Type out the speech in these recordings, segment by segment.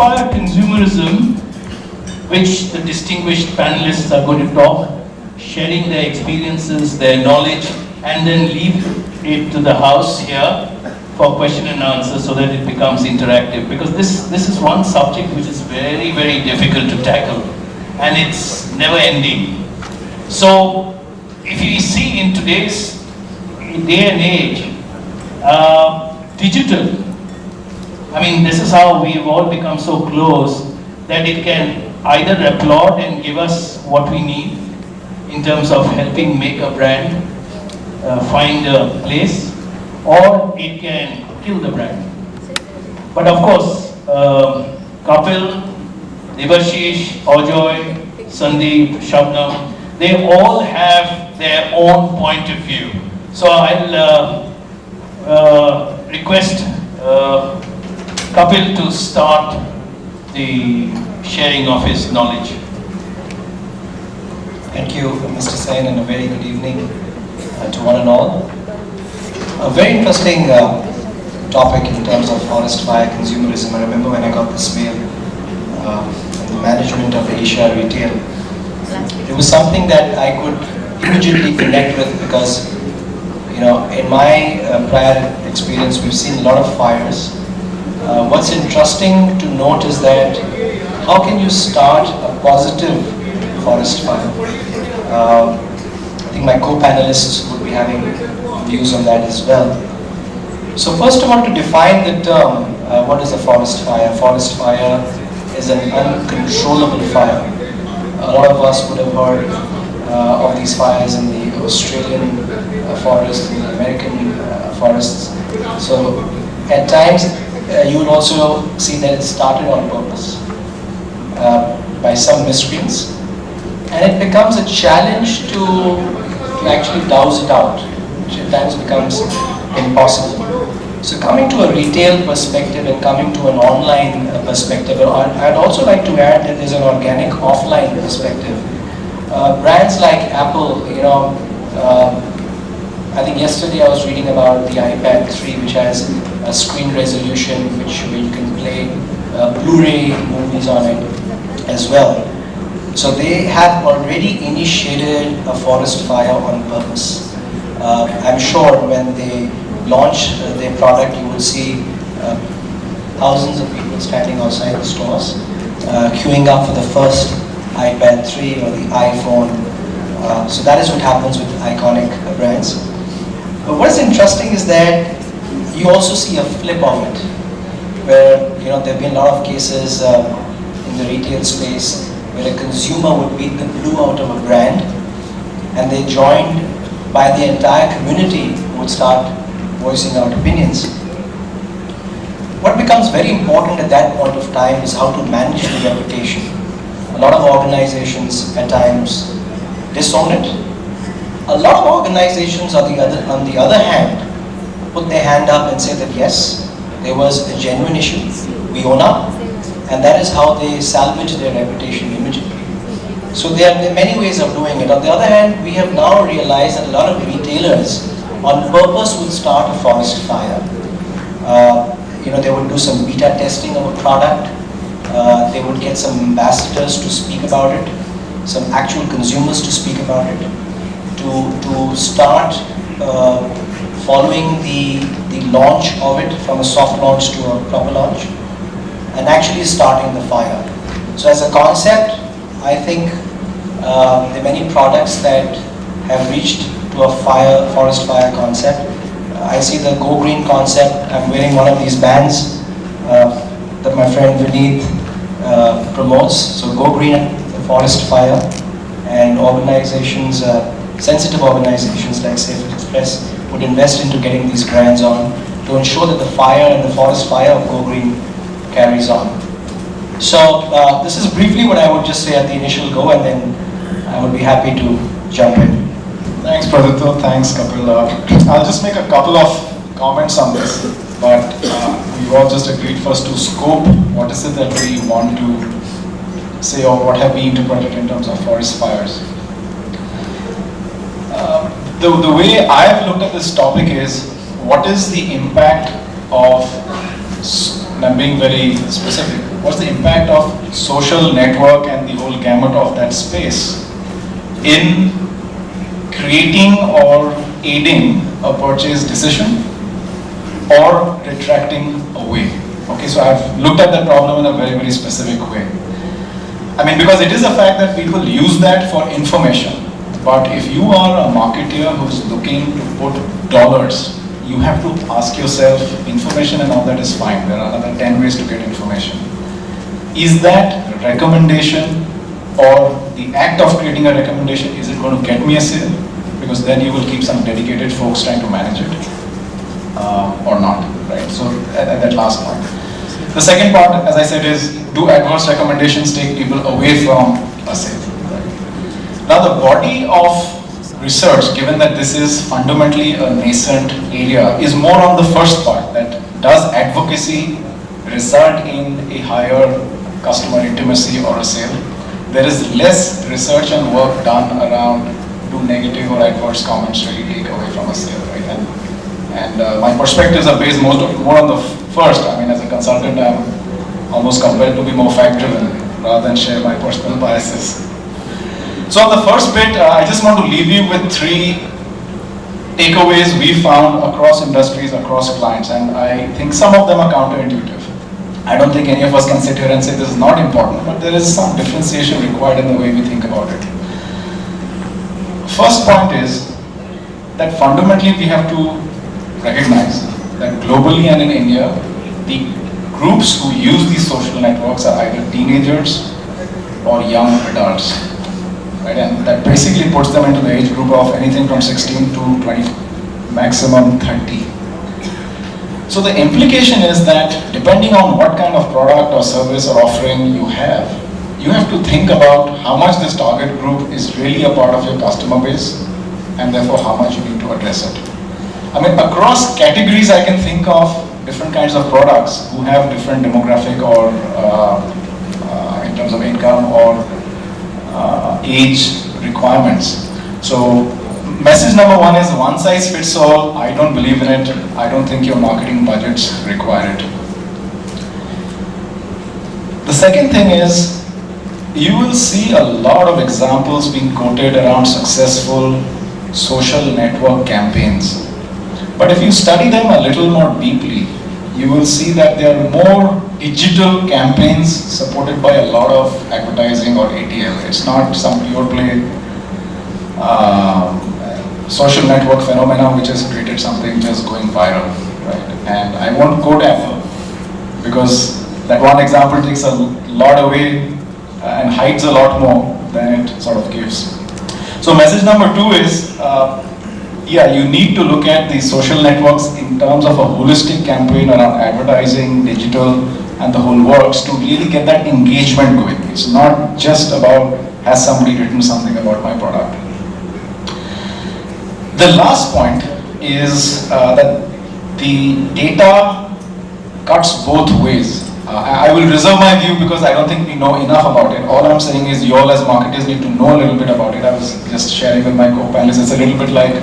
fire consumerism, which the distinguished panelists are going to talk, sharing their experiences, their knowledge, and then leave it to the house here for question and answer so that it becomes interactive. Because this is one subject which is very, very difficult to tackle, and it's never ending. So, if you see in today's day and age, digital, I mean, this is how we've all become so close that it can either applaud and give us what we need in terms of helping make a brand find a place, or it can kill the brand. But of course, Kapil, Devashish, Ajoy, Sandeep, Shabnam, they all have their own point of view. So I'll request Kapil to start the sharing of his knowledge. Thank you, Mr. Sen, and a very good evening to one and all. A very interesting topic in terms of forest fire consumerism. I remember when I got this mail from the management of Asia Retail. It was something that I could immediately connect with because, you know, in my prior experience, we've seen a lot of fires. What's interesting to note is that how can you start a positive forest fire? I think my co-panelists would be having views on that as well. So first I want to define the term, what is a forest fire? Forest fire is an uncontrollable fire. A lot of us would have heard of these fires in the Australian forests, in the American forests. So at times you will also see that it started on purpose by some miscreants, and it becomes a challenge to actually douse it out, which at times becomes impossible. So coming to a retail perspective and coming to an online perspective, I'd also like to add that there's an organic offline perspective. Brands like Apple, you know, I think yesterday I was reading about the iPad 3, which has a screen resolution where you can play Blu-ray movies on it as well. So they have already initiated a forest fire on purpose. I'm sure when they launch their product, you will see thousands of people standing outside the stores, queuing up for the first iPad 3 or the iPhone. So that is what happens with iconic brands. But what's interesting is that you also see a flip of it, where, you know, there have been a lot of cases in the retail space where a consumer would beat the blue out of a brand, and they joined by the entire community would start voicing out opinions. What becomes very important at that point of time is how to manage the reputation. A lot of organizations at times disown it. A lot of organizations on the other hand put their hand up and say that yes, there was a genuine issue, we own up, and that is how they salvage their reputation immediately. So there are many ways of doing it. On the other hand, we have now realized that a lot of retailers on purpose would start a forest fire. You know, they would do some beta testing of a product. They would get some ambassadors to speak about it, some actual consumers to speak about it, to start following the launch of it from a soft launch to a proper launch, and actually starting the fire. So as a concept, I think there are many products that have reached to a forest fire concept. I see the Go Green concept. I'm wearing one of these bands that my friend Vineet promotes. So Go Green, the forest fire, and organizations, sensitive organizations like Safe Express would invest into getting these brands on to ensure that the fire and the forest fire of Go Green carries on. So this is briefly what I would just say at the initial go, and then I would be happy to jump in. Thanks, Praditya. Thanks, Kapil. I'll just make a couple of comments on this, but we all just agreed first to scope what is it that we want to say, or what have we interpreted in terms of forest fires. The way I've looked at this topic is, what is the impact of and I'm being very specific, what's the impact of social network and the whole gamut of that space in creating or aiding a purchase decision or retracting away? Okay, so I've looked at that problem in a very, very specific way. I mean, because it is a fact that people use that for information. But if you are a marketeer who's looking to put dollars, you have to ask yourself, information and all that is fine. There are another 10 ways to get information. Is that recommendation or the act of creating a recommendation, is it going to get me a sale? Because then you will keep some dedicated folks trying to manage it or not, right? So at that last point. The second part, as I said, is do adverse recommendations take people away from a sale? Right? Now the body of research, given that this is fundamentally a nascent area, is more on the first part, that does advocacy result in a higher customer intimacy or a sale? There is less research and work done around do negative or adverse comments really take away from a sale, right? And my perspectives are based more on the first. I mean, as a consultant, I'm almost compelled to be more fact-driven rather than share my personal biases. So on the first bit, I just want to leave you with 3 takeaways we found across industries, across clients, and I think some of them are counterintuitive. I don't think any of us can sit here and say this is not important, but there is some differentiation required in the way we think about it. First point is that fundamentally we have to recognize that globally and in India, the groups who use these social networks are either teenagers or young adults, right? And that basically puts them into the age group of anything from 16 to 20, maximum 30. So the implication is that depending on what kind of product or service or offering you have to think about how much this target group is really a part of your customer base, and therefore how much you need to address it. I mean, across categories I can think of different kinds of products who have different demographic or in terms of income or age requirements. So message number 1 is one size fits all. I don't believe in it. I don't think your marketing budgets require it. The second thing is, you will see a lot of examples being quoted around successful social network campaigns. But if you study them a little more deeply, you will see that they are more digital campaigns supported by a lot of advertising or ATL. It's not some pure play social network phenomena which has created something just going viral, right? And I won't quote Apple because that one example takes a lot away and hides a lot more than it sort of gives. So message number 2 is, yeah, you need to look at these social networks in terms of a holistic campaign around advertising, digital, and the whole works to really get that engagement going. It's not just about, has somebody written something about my product. The last point is that the data cuts both ways. I will reserve my view because I don't think we know enough about it. All I'm saying is you all as marketers need to know a little bit about it. I was just sharing with my co-panelists, it's a little bit like,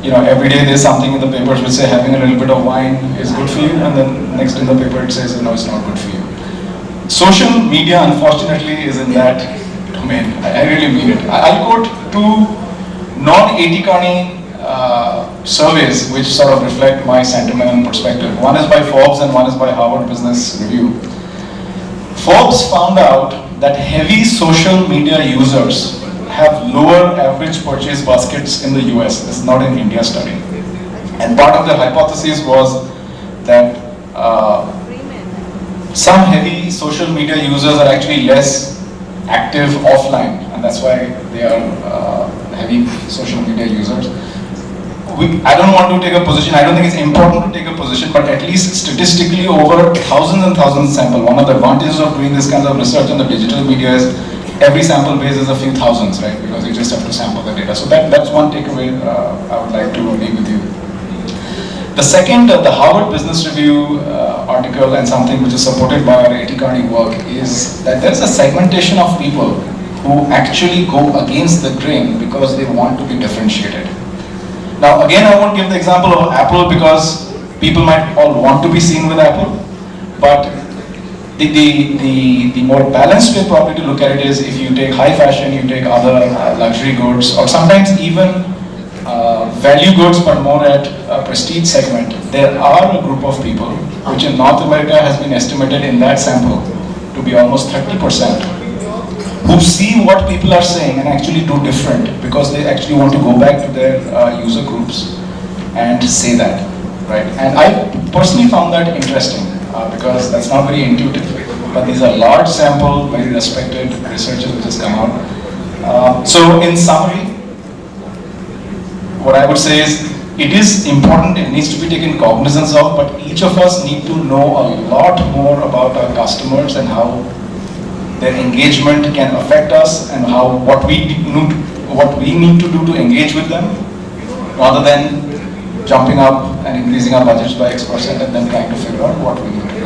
you know, every day there's something in the papers which say having a little bit of wine is good for you, and then next in the paper it says, no, it's not good for you. Social media, unfortunately, is in that domain. I really mean it. I'll quote 2 non-AT Kearney surveys which sort of reflect my sentiment and perspective. One is by Forbes and one is by Harvard Business Review. Forbes found out that heavy social media users have lower average purchase baskets in the US. This is not an India study. And part of the hypothesis was that some heavy social media users are actually less active offline, and that's why they are heavy social media users. I don't want to take a position, I don't think it's important to take a position, but at least statistically over thousands and thousands of samples. One of the advantages of doing this kind of research on the digital media is every sample base is a few thousands, right? Because you just have to sample the data. So that's one takeaway I would like to leave with you. The second, the Harvard Business Review article, and something which is supported by our AT Kearney work, is that there is a segmentation of people who actually go against the grain because they want to be differentiated. Now again, I won't give the example of Apple because people might all want to be seen with Apple, But the more balanced way probably to look at it is if you take high fashion, you take other luxury goods, or sometimes even value goods but more at a prestige segment, there are a group of people, which in North America has been estimated in that sample to be almost 30%, who see what people are saying and actually do different because they actually want to go back to their user groups and say that, right? And I personally found that interesting because that's not very intuitive. But these are large sample, very respected researchers which has come out. So in summary, what I would say is it is important, it needs to be taken cognizance of, but each of us need to know a lot more about our customers and how their engagement can affect us and how what we need to do to engage with them, rather than jumping up and increasing our budgets by X% and then trying to figure out what we need to do.